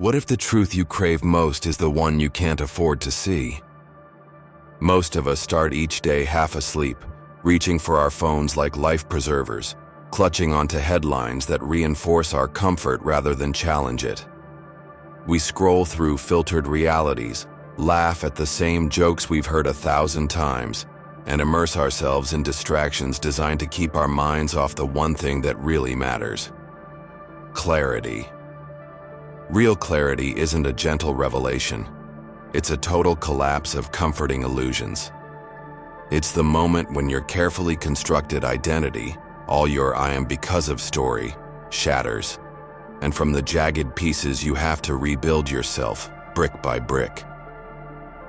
What if the truth you crave most is the one you can't afford to see? Most of us start each day half asleep, reaching for our phones like life preservers, clutching onto headlines that reinforce our comfort rather than challenge it. We scroll through filtered realities, laugh at the same jokes we've heard 1,000 times, and immerse ourselves in distractions designed to keep our minds off the one thing that really matters: clarity. Real clarity isn't a gentle revelation. It's a total collapse of comforting illusions. It's the moment when your carefully constructed identity, all your "I am because of" story, shatters. And from the jagged pieces you have to rebuild yourself, brick by brick.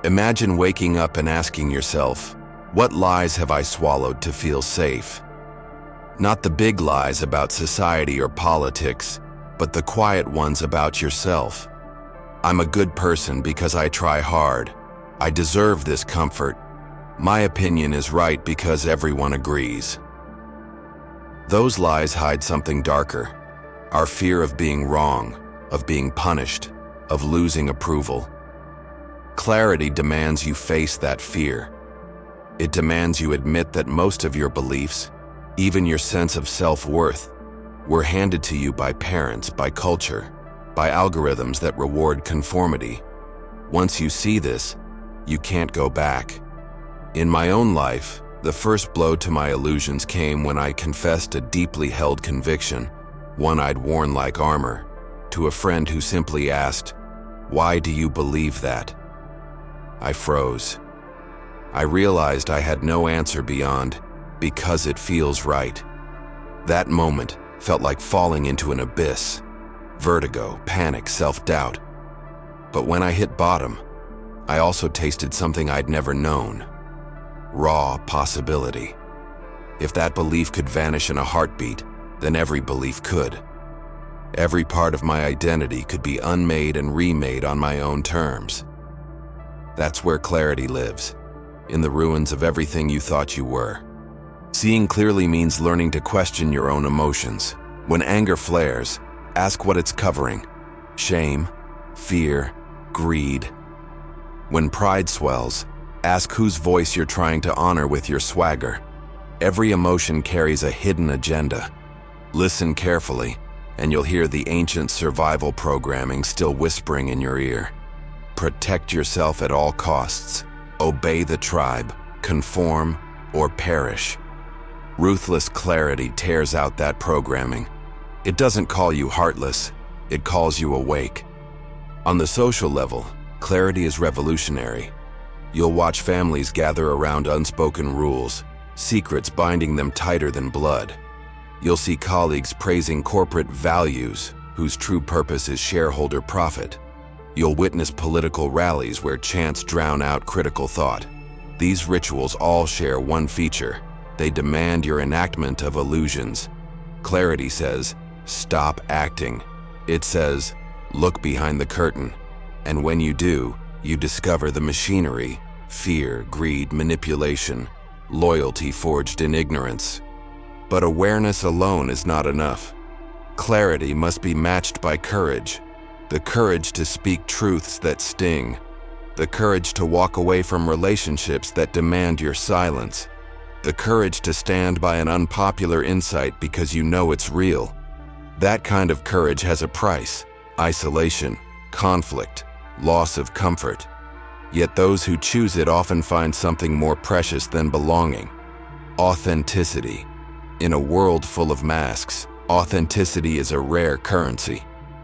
Imagine waking up and asking yourself, what lies have I swallowed to feel safe? Not the big lies about society or politics, but the quiet ones about yourself. I'm a good person because I try hard. I deserve this comfort. My opinion is right because everyone agrees. Those lies hide something darker: our fear of being wrong, of being punished, of losing approval. Clarity demands you face that fear. It demands you admit that most of your beliefs, even your sense of self-worth, were handed to you by parents, by culture, by algorithms that reward conformity. Once you see this, you can't go back. In my own life, the first blow to my illusions came when I confessed a deeply held conviction, one I'd worn like armor, to a friend who simply asked, "Why do you believe that?" I froze. I realized I had no answer beyond, "Because it feels right." That moment felt like falling into an abyss. Vertigo, panic, self-doubt. But when I hit bottom, I also tasted something I'd never known: raw possibility. If that belief could vanish in a heartbeat, then every belief could. Every part of my identity could be unmade and remade on my own terms. That's where clarity lives, in the ruins of everything you thought you were. Seeing clearly means learning to question your own emotions. When anger flares, ask what it's covering: shame, fear, greed. When pride swells, ask whose voice you're trying to honor with your swagger. Every emotion carries a hidden agenda. Listen carefully, and you'll hear the ancient survival programming still whispering in your ear. Protect yourself at all costs. Obey the tribe, conform, or perish. Ruthless clarity tears out that programming. It doesn't call you heartless, it calls you awake. On the social level, clarity is revolutionary. You'll watch families gather around unspoken rules, secrets binding them tighter than blood. You'll see colleagues praising corporate values, whose true purpose is shareholder profit. You'll witness political rallies where chants drown out critical thought. These rituals all share one feature: they demand your enactment of illusions. Clarity says, stop acting. It says, look behind the curtain. And when you do, you discover the machinery: fear, greed, manipulation, loyalty forged in ignorance. But awareness alone is not enough. Clarity must be matched by courage. The courage to speak truths that sting. The courage to walk away from relationships that demand your silence. The courage to stand by an unpopular insight because you know it's real. That kind of courage has a price: isolation, conflict, loss of comfort. Yet those who choose it often find something more precious than belonging: authenticity. In a world full of masks, authenticity is a rare currency,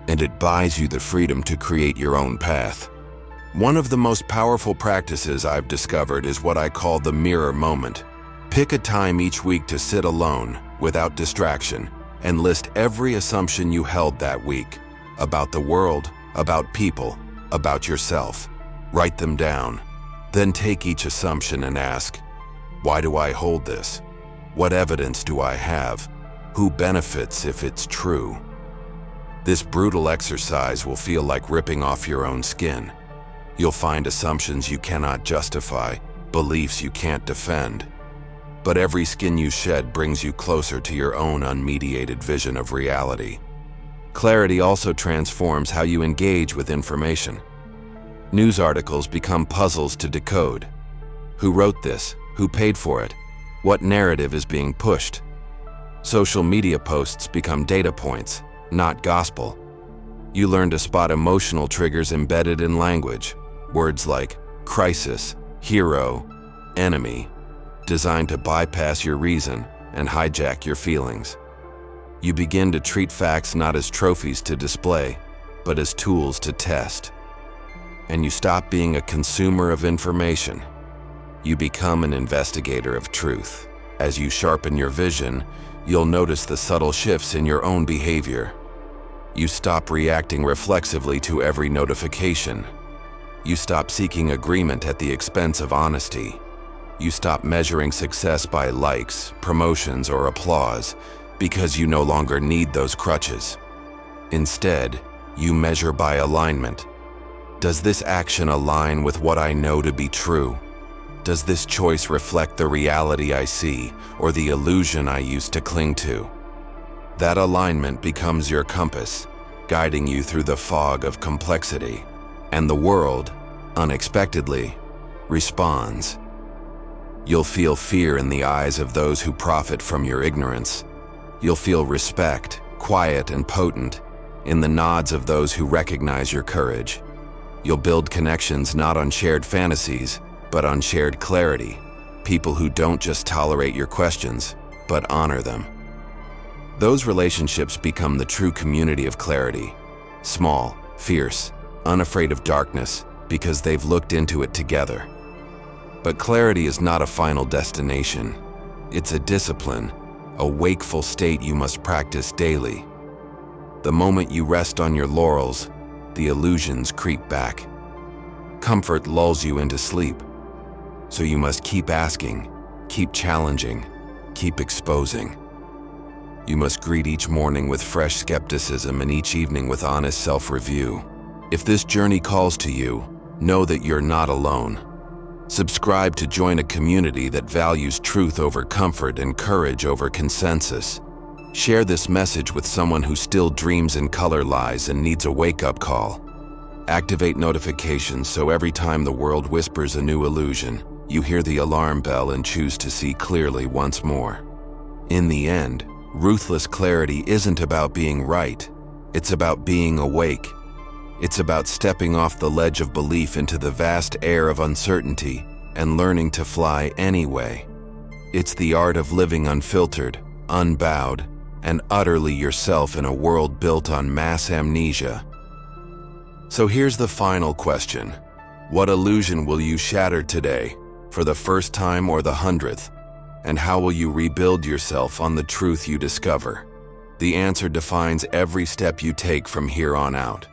and it buys you the freedom to create your own path. One of the most powerful practices I've discovered is what I call the mirror moment. Pick a time each week to sit alone, without distraction, and list every assumption you held that week, about the world, about people, about yourself. Write them down. Then take each assumption and ask, why do I hold this? What evidence do I have? Who benefits if it's true? This brutal exercise will feel like ripping off your own skin. You'll find assumptions you cannot justify, beliefs you can't defend. But every skin you shed brings you closer to your own unmediated vision of reality. Clarity also transforms how you engage with information. News articles become puzzles to decode. Who wrote this? Who paid for it? What narrative is being pushed? Social media posts become data points, not gospel. You learn to spot emotional triggers embedded in language, words like crisis, hero, enemy, designed to bypass your reason and hijack your feelings. You begin to treat facts not as trophies to display, but as tools to test. And you stop being a consumer of information. You become an investigator of truth. As you sharpen your vision, you'll notice the subtle shifts in your own behavior. You stop reacting reflexively to every notification. You stop seeking agreement at the expense of honesty. You stop measuring success by likes, promotions, or applause because you no longer need those crutches. Instead, you measure by alignment. Does this action align with what I know to be true? Does this choice reflect the reality I see or the illusion I used to cling to? That alignment becomes your compass, guiding you through the fog of complexity. And the world, unexpectedly, responds. You'll feel fear in the eyes of those who profit from your ignorance. You'll feel respect, quiet and potent, in the nods of those who recognize your courage. You'll build connections not on shared fantasies, but on shared clarity. People who don't just tolerate your questions, but honor them. Those relationships become the true community of clarity. Small, fierce, unafraid of darkness, because they've looked into it together. But clarity is not a final destination. It's a discipline, a wakeful state you must practice daily. The moment you rest on your laurels, the illusions creep back. Comfort lulls you into sleep. So you must keep asking, keep challenging, keep exposing. You must greet each morning with fresh skepticism and each evening with honest self-review. If this journey calls to you, know that you're not alone. Subscribe to join a community that values truth over comfort and courage over consensus. Share this message with someone who still dreams in color lies and needs a wake-up call. Activate notifications so every time the world whispers a new illusion, you hear the alarm bell and choose to see clearly once more. In the end, ruthless clarity isn't about being right. It's about being awake. It's about stepping off the ledge of belief into the vast air of uncertainty and learning to fly anyway. It's the art of living unfiltered, unbowed, and utterly yourself in a world built on mass amnesia. So here's the final question. What illusion will you shatter today, for the first time or the 100th? And how will you rebuild yourself on the truth you discover? The answer defines every step you take from here on out.